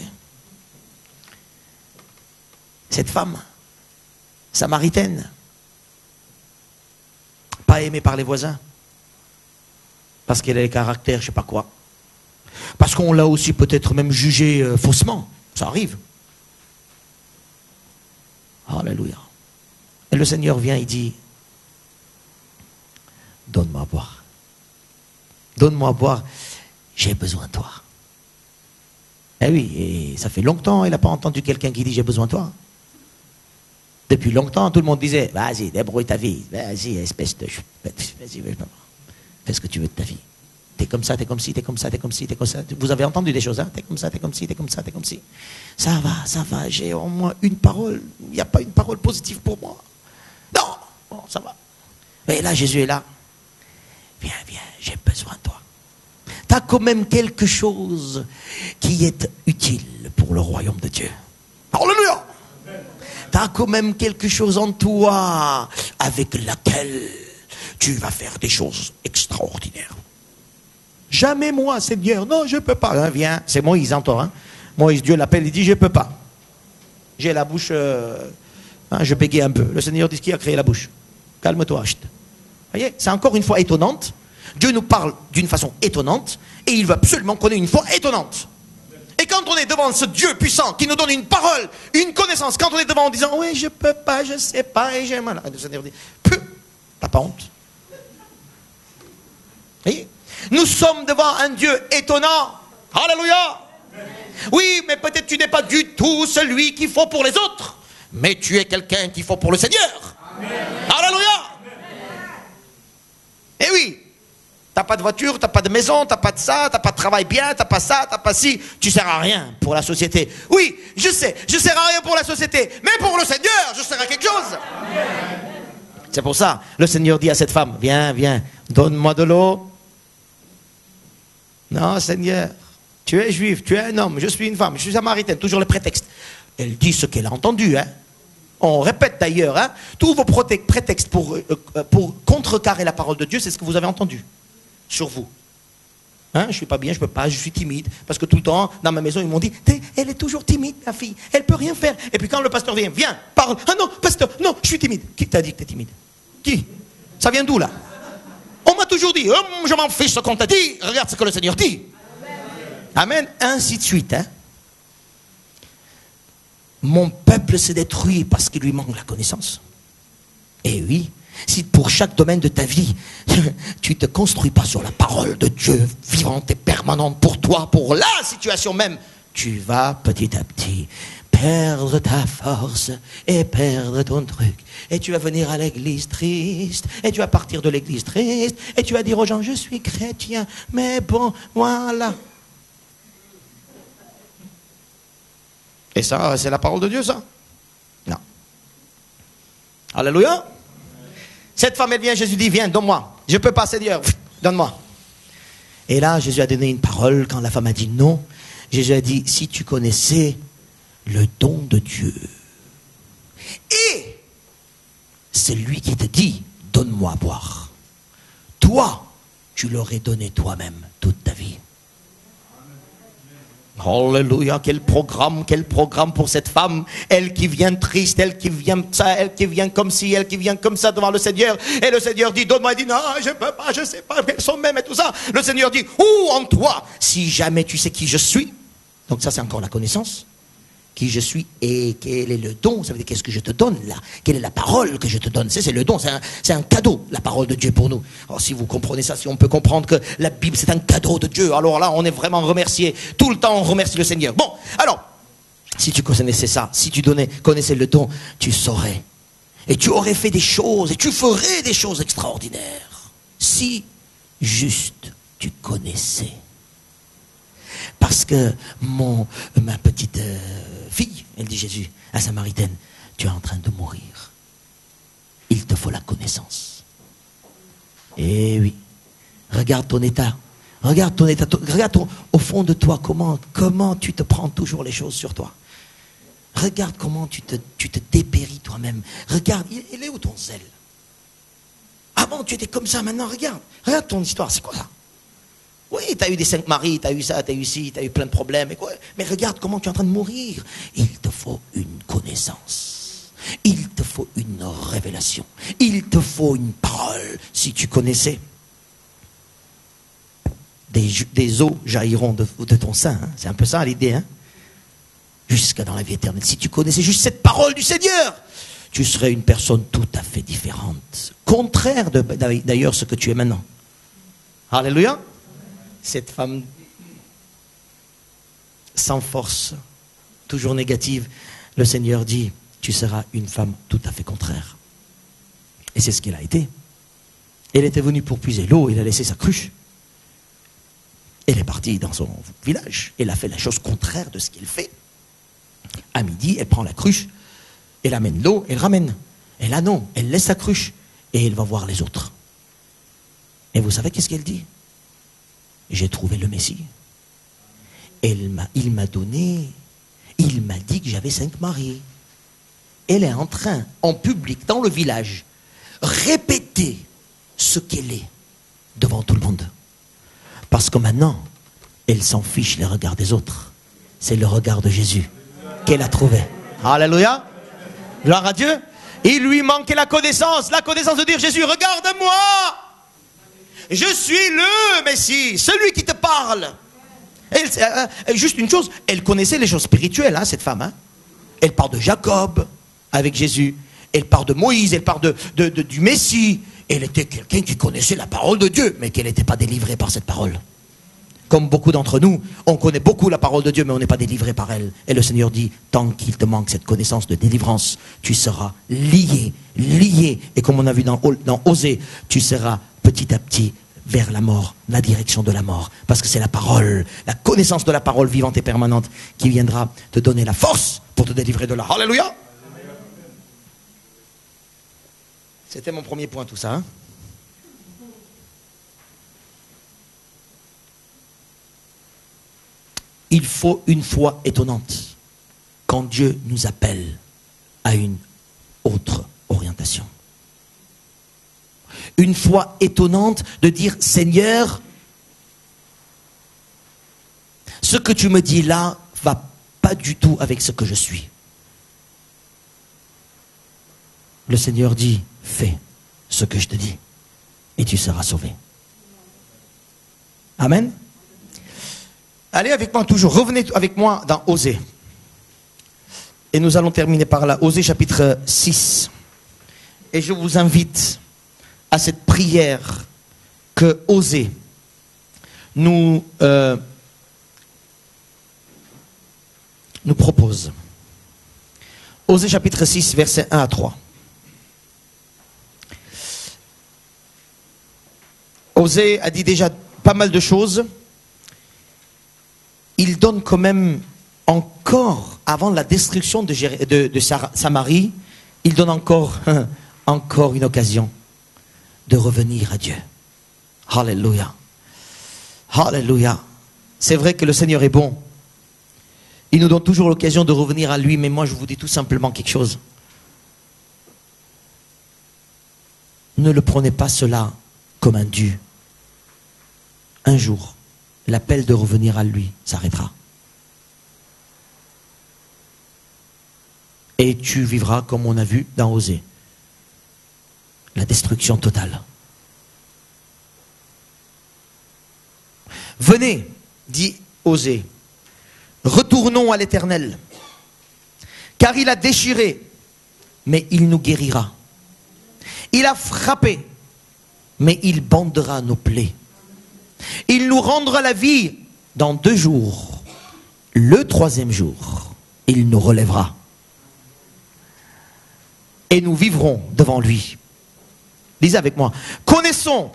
Cette femme, samaritaine, pas aimée par les voisins, parce qu'elle a le caractère, je ne sais pas quoi. Parce qu'on l'a aussi peut-être même jugée faussement. Ça arrive. Alléluia. Et le Seigneur vient, il dit, donne-moi à boire. Donne-moi à boire, j'ai besoin de toi. Eh oui, et ça fait longtemps, il n'a pas entendu quelqu'un qui dit j'ai besoin de toi. Depuis longtemps, tout le monde disait, vas-y, débrouille ta vie. Vas-y, espèce de... Vas-y, fais ce que tu veux de ta vie. T'es comme ça, t'es comme ci, t'es comme ça, t'es comme ci, t'es comme ça. Vous avez entendu des choses, hein? T'es comme ça, t'es comme ci, t'es comme ça, t'es comme ci. Ça va, j'ai au moins une parole. Il n'y a pas une parole positive pour moi. Non, bon, ça va. Et là, Jésus est là. Viens, j'ai besoin de toi. Tu as quand même quelque chose qui est utile pour le royaume de Dieu. Alléluia! Tu as quand même quelque chose en toi avec laquelle tu vas faire des choses extraordinaires. Jamais moi, Seigneur, non, je ne peux pas. Hein, viens, c'est Moïse, entends. Hein. Moïse, Dieu l'appelle, il dit, je ne peux pas. J'ai la bouche, je bégayais un peu. Le Seigneur dit, qui a créé la bouche? Calme-toi, chut. Voyez, c'est encore une fois étonnante. Dieu nous parle d'une façon étonnante et il veut absolument qu'on ait une foi étonnante. Et quand on est devant ce Dieu puissant qui nous donne une parole, une connaissance, quand on est devant en disant oui, je peux pas, je sais pas, et j'ai mal, le Seigneur dit, t'as pas honte. Et nous sommes devant un Dieu étonnant. Alléluia. Oui, mais peut-être tu n'es pas du tout celui qu'il faut pour les autres, mais tu es quelqu'un qu'il faut pour le Seigneur. Amen. Alléluia. Et oui, t'as pas de voiture, t'as pas de maison, t'as pas de ça, t'as pas de travail bien, t'as pas ça, t'as pas ci, tu sers à rien pour la société. Oui, je sais, je sers à rien pour la société, mais pour le Seigneur, je sers à quelque chose. Amen. C'est pour ça, le Seigneur dit à cette femme, viens, viens, donne-moi de l'eau. Non, Seigneur, tu es juif, tu es un homme, je suis une femme, je suis samaritaine, toujours le prétexte. Elle dit ce qu'elle a entendu, hein. On répète d'ailleurs, hein, tous vos prétextes pour contrecarrer la parole de Dieu, c'est ce que vous avez entendu sur vous. Hein, je ne suis pas bien, je ne peux pas, je suis timide. Parce que tout le temps, dans ma maison, ils m'ont dit, elle est toujours timide, ma fille, elle ne peut rien faire. Et puis quand le pasteur vient, viens, parle. Ah non, pasteur, non, je suis timide. Qui t'a dit que tu es timide? Qui? Ça vient d'où là? On m'a toujours dit, je m'en fiche ce qu'on t'a dit, regarde ce que le Seigneur dit. Amen, ainsi de suite. Hein. Mon peuple s'est détruit parce qu'il lui manque la connaissance. Et oui, si pour chaque domaine de ta vie, tu ne te construis pas sur la parole de Dieu vivante et permanente pour toi, pour la situation même, tu vas petit à petit perdre ta force et perdre ton truc. Et tu vas venir à l'église triste, et tu vas partir de l'église triste, et tu vas dire aux gens, je suis chrétien, mais bon, voilà. Et ça, c'est la parole de Dieu, ça? Non. Alléluia. Cette femme, elle vient, Jésus dit, viens, donne-moi. Je ne peux pas, Seigneur, donne-moi. Et là, Jésus a donné une parole. Quand la femme a dit non, Jésus a dit, si tu connaissais le don de Dieu, et c'est lui qui te dit, donne-moi à boire. Toi, tu l'aurais donné toi-même toute ta vie. Alléluia, quel programme pour cette femme, elle qui vient triste, elle qui vient ça, elle qui vient comme ci, elle qui vient comme ça devant le Seigneur, et le Seigneur dit, donne-moi, elle dit, non, je peux pas, je sais pas, quels sont même et tout ça. Le Seigneur dit, où en toi, si jamais tu sais qui je suis, donc ça c'est encore la connaissance, qui je suis et quel est le don, ça veut dire qu'est-ce que je te donne là, quelle est la parole que je te donne, c'est le don, c'est un cadeau, la parole de Dieu pour nous. Alors si vous comprenez ça, si on peut comprendre que la Bible c'est un cadeau de Dieu, alors là on est vraiment remercié, tout le temps on remercie le Seigneur. Bon, alors, si tu connaissais ça, si tu connaissais le don, tu saurais, et tu aurais fait des choses, et tu ferais des choses extraordinaires, si juste tu connaissais. Parce que ma petite fille, elle dit Jésus, à Samaritaine, tu es en train de mourir. Il te faut la connaissance. Eh oui, regarde ton état. Regarde au fond de toi, comment tu te prends toujours les choses sur toi. Regarde comment tu te dépéris toi-même. Regarde, il est où ton zèle? Avant tu étais comme ça, maintenant regarde ton histoire, c'est quoi ça? Oui, tu as eu des 5 maris, tu as eu ça, tu as eu ci, tu as eu plein de problèmes. Mais regarde comment tu es en train de mourir. Il te faut une connaissance. Il te faut une révélation. Il te faut une parole. Si tu connaissais, des eaux jailliront de ton sein. Hein. C'est un peu ça l'idée. Hein. Jusqu'à dans la vie éternelle. Si tu connaissais juste cette parole du Seigneur, tu serais une personne tout à fait différente. Contraire d'ailleurs ce que tu es maintenant. Alléluia. Cette femme sans force, toujours négative, le Seigneur dit, tu seras une femme tout à fait contraire. Et c'est ce qu'elle a été. Elle était venue pour puiser l'eau, elle a laissé sa cruche. Elle est partie dans son village, elle a fait la chose contraire de ce qu'elle fait. À midi, elle prend la cruche, elle amène l'eau, elle ramène. Et là non, elle laisse sa cruche et elle va voir les autres. Et vous savez qu'est-ce qu'elle dit? J'ai trouvé le Messie. Il m'a dit que j'avais 5 maris. Elle est en train, en public, dans le village, répéter ce qu'elle est devant tout le monde. Parce que maintenant, elle s'en fiche les regards des autres. C'est le regard de Jésus qu'elle a trouvé. Alléluia. Gloire à Dieu. Il lui manquait la connaissance de dire Jésus, regarde-moi. Je suis le Messie, celui qui te parle. Et Juste une chose, elle connaissait les choses spirituelles, hein, cette femme. Hein. Elle parle de Jacob avec Jésus. Elle parle de Moïse, elle parle du Messie. Elle était quelqu'un qui connaissait la parole de Dieu, mais qu'elle n'était pas délivrée par cette parole. Comme beaucoup d'entre nous, on connaît beaucoup la parole de Dieu, mais on n'est pas délivré par elle. Et le Seigneur dit, tant qu'il te manque cette connaissance de délivrance, tu seras lié. Et comme on a vu dans Osée, tu seras petit à petit vers la mort, la direction de la mort. Parce que c'est la parole, la connaissance de la parole vivante et permanente qui viendra te donner la force pour te délivrer de là. Alléluia! C'était mon premier point, tout ça. Hein? Il faut une foi étonnante quand Dieu nous appelle à une autre orientation. Une foi étonnante de dire, Seigneur, ce que tu me dis là va pas du tout avec ce que je suis. Le Seigneur dit, fais ce que je te dis et tu seras sauvé. Amen. Allez avec moi toujours, revenez avec moi dans Osée. Et nous allons terminer par là, Osée chapitre 6. Et je vous invite à cette prière que Osée nous propose. Osée chapitre 6, versets 1 à 3. Osée a dit déjà pas mal de choses. Il donne quand même encore, avant la destruction de Samarie, il donne encore une occasion de revenir à Dieu. Alléluia. Alléluia. C'est vrai que le Seigneur est bon. Il nous donne toujours l'occasion de revenir à lui, mais moi je vous dis tout simplement quelque chose. Ne le prenez pas cela comme un dû. Un jour, l'appel de revenir à lui s'arrêtera. Et tu vivras comme on a vu dans Osée. La destruction totale. Venez, dit Osée, retournons à l'Éternel, car il a déchiré, mais il nous guérira. Il a frappé, mais il bandera nos plaies. Il nous rendra la vie dans 2 jours. Le 3e jour, il nous relèvera. Et nous vivrons devant lui. Lisez avec moi. Connaissons,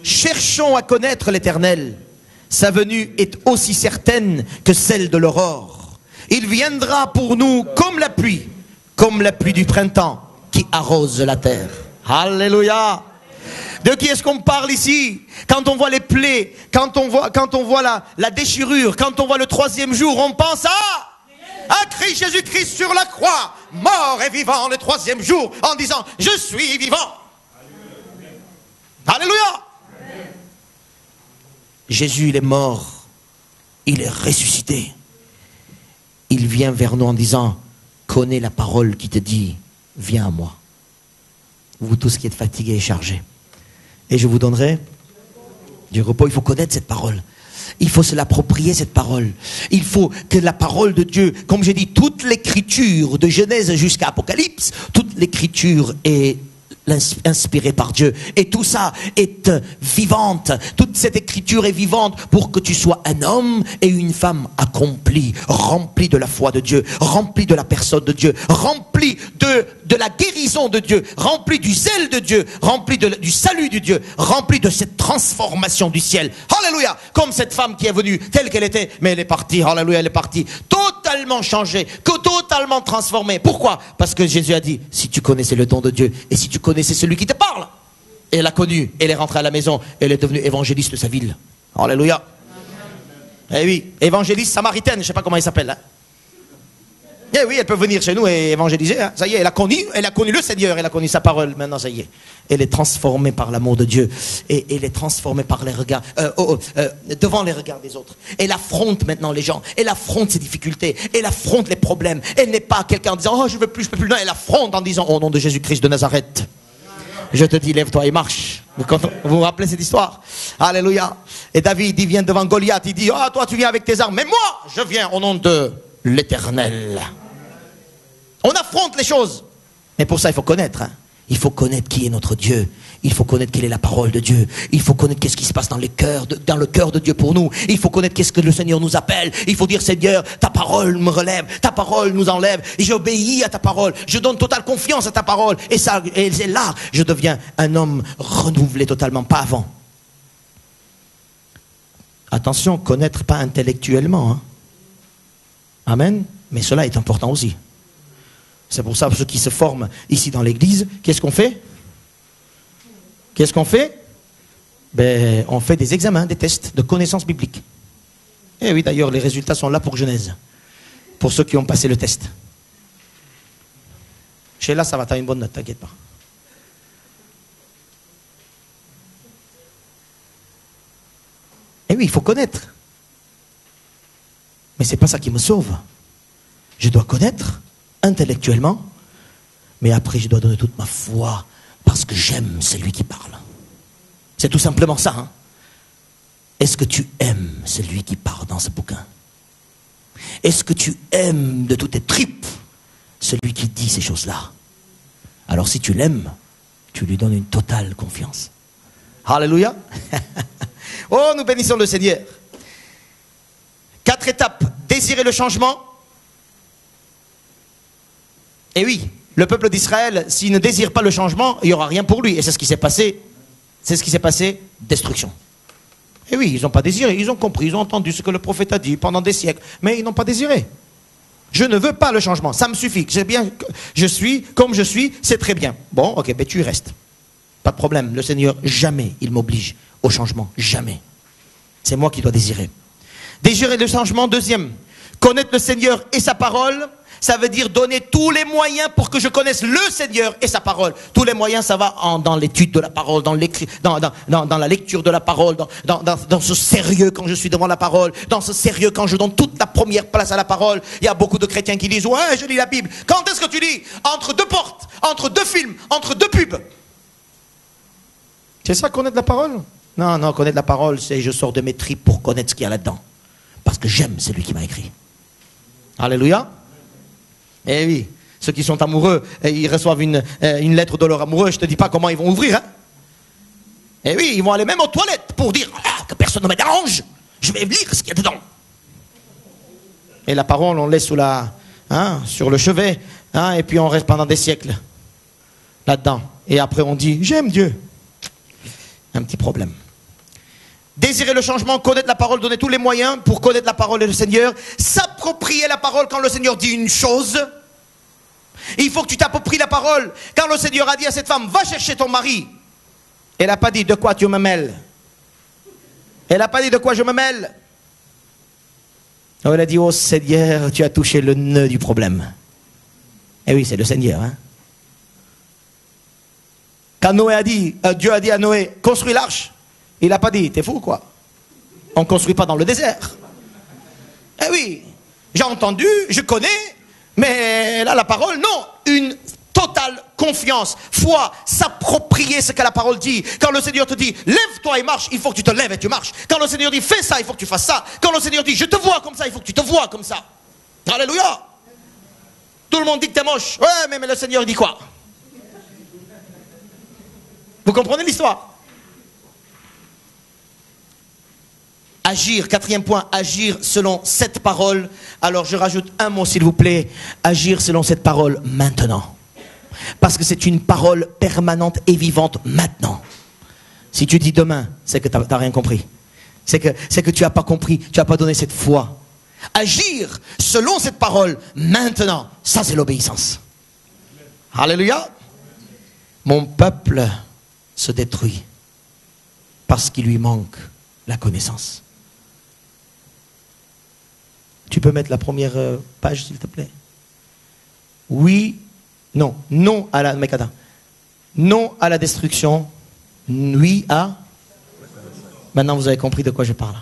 cherchons à connaître l'Éternel. Sa venue est aussi certaine que celle de l'aurore. Il viendra pour nous comme la pluie du printemps qui arrose la terre. Alléluia. De qui est-ce qu'on parle ici? Quand on voit les plaies, quand on voit la déchirure, quand on voit le 3e jour, on pense à Christ, Jésus-Christ sur la croix, mort et vivant le 3e jour, en disant, je suis vivant. Alléluia. Jésus, il est mort, il est ressuscité. Il vient vers nous en disant, connais la parole qui te dit, viens à moi. Vous tous qui êtes fatigués et chargés. Et je vous donnerai du repos. Il faut connaître cette parole. Il faut se l'approprier, cette parole. Il faut que la parole de Dieu, comme j'ai dit, toute l'écriture de Genèse jusqu'à Apocalypse, toute l'écriture est inspirée par Dieu. Et tout ça est vivante. Toute cette écriture est vivante pour que tu sois un homme et une femme accomplis, remplis de la foi de Dieu, remplis de la personne de Dieu, remplis de la guérison de Dieu, remplis du zèle de Dieu, remplis du salut de Dieu, remplis de cette transformation du ciel. Alléluia. Comme cette femme qui est venue telle qu'elle était, mais elle est partie. Alléluia, elle est partie. Totalement changée, totalement transformée. Pourquoi? Parce que Jésus a dit, si tu connaissais le don de Dieu et si tu connaissais celui qui te parle. Et elle a connu, elle est rentrée à la maison, elle est devenue évangéliste de sa ville. Alléluia. Eh oui, évangéliste samaritaine, je ne sais pas comment elle s'appelle. Hein. Eh oui, elle peut venir chez nous et évangéliser. Hein. Ça y est, elle a connu le Seigneur, elle a connu sa parole. Maintenant, ça y est. Elle est transformée par l'amour de Dieu. Et elle est transformée par les regards, devant les regards des autres. Elle affronte maintenant les gens. Elle affronte ses difficultés. Elle affronte les problèmes. Elle n'est pas quelqu'un en disant, oh, je veux plus, je peux plus. Non, elle affronte en disant, au nom de Jésus-Christ de Nazareth. Je te dis, lève-toi et marche. Vous vous rappelez cette histoire? Alléluia. Et David, il vient devant Goliath, il dit, ah, toi tu viens avec tes armes, mais moi, je viens au nom de l'Éternel. On affronte les choses. Mais pour ça, il faut connaître. Hein. Il faut connaître qui est notre Dieu. Il faut connaître quelle est la parole de Dieu. Il faut connaître qu'est-ce qui se passe dans le cœur de Dieu pour nous. Il faut connaître qu'est-ce que le Seigneur nous appelle. Il faut dire, Seigneur, ta parole me relève, ta parole nous enlève. Et j'obéis à ta parole. Je donne totale confiance à ta parole. Et c'est là, je deviens un homme renouvelé totalement, pas avant. Attention, connaître pas intellectuellement. Hein. Amen. Mais cela est important aussi. C'est pour ça que ceux qui se forment ici dans l'église, qu'est-ce qu'on fait? Qu'est-ce qu'on fait? Ben, on fait des examens, des tests de connaissances bibliques. Et oui, d'ailleurs, les résultats sont là pour Genèse. Pour ceux qui ont passé le test. Chez là, ça va, t'as une bonne note, t'inquiète pas. Et oui, il faut connaître. Mais c'est pas ça qui me sauve. Je dois connaître intellectuellement, mais après je dois donner toute ma foi parce que j'aime celui qui parle. C'est tout simplement ça. Hein? Est-ce que tu aimes celui qui parle dans ce bouquin? Est-ce que tu aimes de toutes tes tripes celui qui dit ces choses-là? Alors si tu l'aimes, tu lui donnes une totale confiance. Alléluia. Oh, nous bénissons le Seigneur. 4 étapes. Désirer le changement. Et oui, le peuple d'Israël, s'il ne désire pas le changement, il n'y aura rien pour lui. Et c'est ce qui s'est passé. C'est ce qui s'est passé, destruction. Et oui, ils n'ont pas désiré, ils ont compris, ils ont entendu ce que le prophète a dit pendant des siècles. Mais ils n'ont pas désiré. Je ne veux pas le changement, ça me suffit. C'est bien, je suis comme je suis, c'est très bien. Bon, ok, ben tu y restes. Pas de problème, le Seigneur, jamais il m'oblige au changement, jamais. C'est moi qui dois désirer. Désirer le changement, deuxième. Connaître le Seigneur et sa parole. Ça veut dire donner tous les moyens pour que je connaisse le Seigneur et sa parole. Tous les moyens, ça va dans l'étude de la parole, dans la lecture de la parole, dans ce sérieux quand je suis devant la parole, dans ce sérieux quand je donne toute la première place à la parole. Il y a beaucoup de chrétiens qui disent, ouais, je lis la Bible. Quand est-ce que tu lis? Entre 2 portes, entre 2 films, entre 2 pubs. C'est ça, connaître la parole? Non, non, connaître la parole, c'est je sors de mes tripes pour connaître ce qu'il y a là-dedans. Parce que j'aime celui qui m'a écrit. Alléluia. Eh oui, ceux qui sont amoureux, ils reçoivent une lettre de leur amoureux, je ne te dis pas comment ils vont ouvrir. Hein. Eh oui, ils vont aller même aux toilettes pour dire que personne ne me dérange, je vais lire ce qu'il y a dedans. Et la parole, on laisse sur le chevet, hein, et puis on reste pendant des siècles là-dedans. Et après on dit, j'aime Dieu. Un petit problème. Désirer le changement, connaître la parole, donner tous les moyens pour connaître la parole et le Seigneur. S'approprier la parole quand le Seigneur dit une chose. Il faut que tu t'appropries la parole. Quand le Seigneur a dit à cette femme, va chercher ton mari. Elle n'a pas dit de quoi tu me mêles. Elle n'a pas dit de quoi je me mêle. Elle a dit, oh Seigneur, tu as touché le nœud du problème. Eh oui, c'est le Seigneur. Hein? Quand Dieu a dit à Noé, construis l'arche. Il n'a pas dit, t'es fou quoi? On ne construit pas dans le désert. Eh oui, j'ai entendu, je connais, mais là la parole, non. Une totale confiance, foi, s'approprier ce que la parole dit. Quand le Seigneur te dit, lève-toi et marche, il faut que tu te lèves et tu marches. Quand le Seigneur dit, fais ça, il faut que tu fasses ça. Quand le Seigneur dit, je te vois comme ça, il faut que tu te vois comme ça. Alléluia. Tout le monde dit que t'es moche. Ouais, mais le Seigneur dit quoi? Vous comprenez l'histoire? Agir, 4e point, agir selon cette parole. Alors je rajoute un mot s'il vous plaît. Agir selon cette parole maintenant. Parce que c'est une parole permanente et vivante maintenant. Si tu dis demain, c'est que tu n'as rien compris. C'est que tu n'as pas compris, tu n'as pas donné cette foi. Agir selon cette parole maintenant, ça c'est l'obéissance. Alléluia. Mon peuple se détruit parce qu'il lui manque la connaissance. Tu peux mettre la première page, s'il te plaît. Oui, non. Non à la Mekada. Non à la destruction. Oui à... Maintenant, vous avez compris de quoi je parle.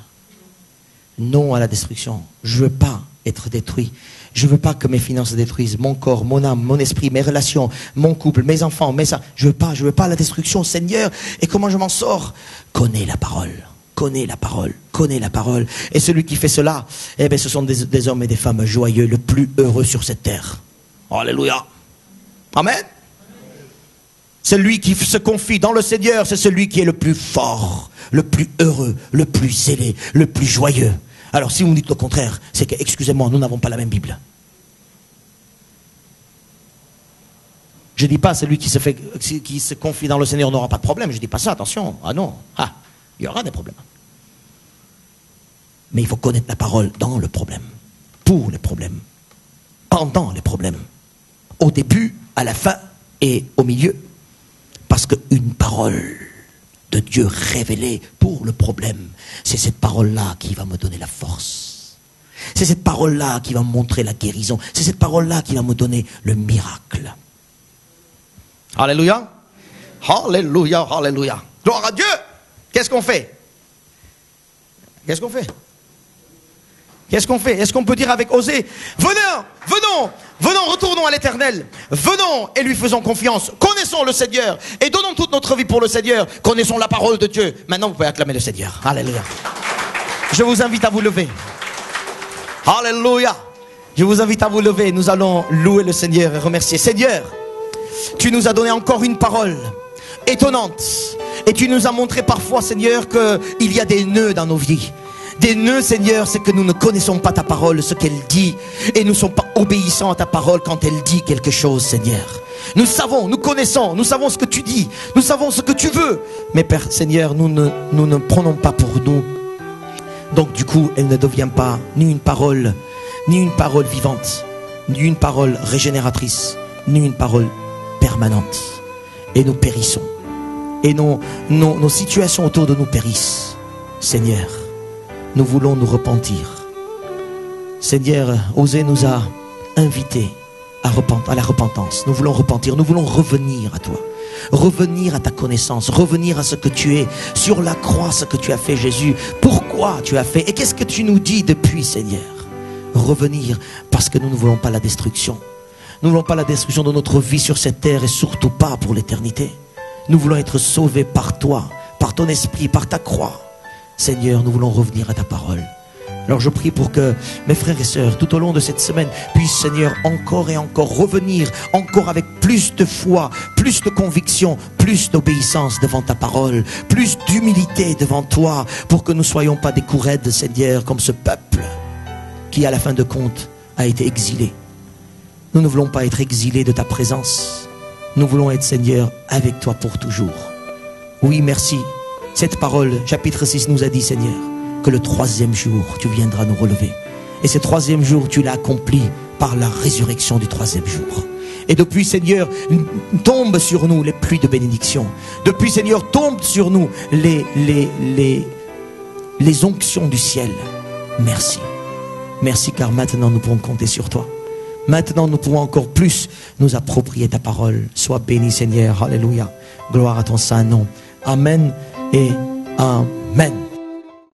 Non à la destruction. Je ne veux pas être détruit. Je ne veux pas que mes finances se détruisent, mon corps, mon âme, mon esprit, mes relations, mon couple, mes enfants, je veux pas la destruction, Seigneur. Et comment je m'en sors? Connais la parole. Connais la parole, connais la parole. Et celui qui fait cela, eh bien, ce sont des hommes et des femmes joyeux, le plus heureux sur cette terre. Alléluia. Amen. Celui qui se confie dans le Seigneur, c'est celui qui est le plus fort, le plus heureux, le plus zélé, le plus joyeux. Alors si vous me dites le contraire, c'est que, excusez-moi, nous n'avons pas la même Bible. Je ne dis pas celui qui se confie dans le Seigneur n'aura pas de problème. Je ne dis pas ça, attention. Ah non, il y aura des problèmes. Mais il faut connaître la parole dans le problème, pour les problèmes, pendant les problèmes, au début, à la fin et au milieu. Parce qu'une parole de Dieu révélée pour le problème, c'est cette parole-là qui va me donner la force. C'est cette parole-là qui va me montrer la guérison. C'est cette parole-là qui va me donner le miracle. Alléluia. Alléluia, alléluia. Gloire à Dieu. Qu'est-ce qu'on fait? Qu'est-ce qu'on fait? Qu'est-ce qu'on fait? Est-ce qu'on peut dire avec Osée, venons, retournons à l'Éternel. Venons et lui faisons confiance. Connaissons le Seigneur et donnons toute notre vie pour le Seigneur. Connaissons la parole de Dieu. Maintenant, vous pouvez acclamer le Seigneur. Alléluia. Je vous invite à vous lever. Alléluia. Je vous invite à vous lever. Nous allons louer le Seigneur et remercier. Seigneur, tu nous as donné encore une parole étonnante. Et tu nous as montré parfois, Seigneur, qu'il y a des nœuds dans nos vies. Des nœuds, Seigneur, c'est que nous ne connaissons pas ta parole, ce qu'elle dit. Et nous ne sommes pas obéissants à ta parole quand elle dit quelque chose, Seigneur. Nous savons, nous connaissons, nous savons ce que tu dis. Nous savons ce que tu veux. Mais Père, Seigneur, nous ne prenons pas pour nous. Donc du coup, elle ne devient pas ni une parole vivante, ni une parole régénératrice, ni une parole permanente. Et nous périssons. Et nos situations autour de nous périssent. Seigneur, nous voulons nous repentir. Seigneur, Osée nous a invités à la repentance. Nous voulons repentir, nous voulons revenir à toi. Revenir à ta connaissance, revenir à ce que tu es, sur la croix, ce que tu as fait, Jésus. Pourquoi tu as fait et qu'est-ce que tu nous dis depuis, Seigneur? Revenir parce que nous ne voulons pas la destruction. Nous ne voulons pas la destruction de notre vie sur cette terre et surtout pas pour l'éternité. Nous voulons être sauvés par toi, par ton esprit, par ta croix. Seigneur, nous voulons revenir à ta parole. Alors je prie pour que mes frères et sœurs, tout au long de cette semaine, puissent, Seigneur, encore et encore revenir, encore avec plus de foi, plus de conviction, plus d'obéissance devant ta parole, plus d'humilité devant toi, pour que nous ne soyons pas des coups raides, Seigneur, comme ce peuple qui, à la fin de compte, a été exilé. Nous ne voulons pas être exilés de ta présence. Nous voulons être, Seigneur, avec toi pour toujours. Oui, merci. Cette parole, chapitre 6, nous a dit, Seigneur, que le 3e jour, tu viendras nous relever. Et ce 3e jour, tu l'as accompli par la résurrection du 3e jour. Et depuis, Seigneur, tombe sur nous les pluies de bénédiction. Depuis, Seigneur, tombe sur nous les onctions du ciel. Merci. Merci, car maintenant, nous pouvons compter sur toi. Maintenant, nous pouvons encore plus nous approprier ta parole. Sois béni, Seigneur. Alléluia. Gloire à ton saint nom. Amen et Amen.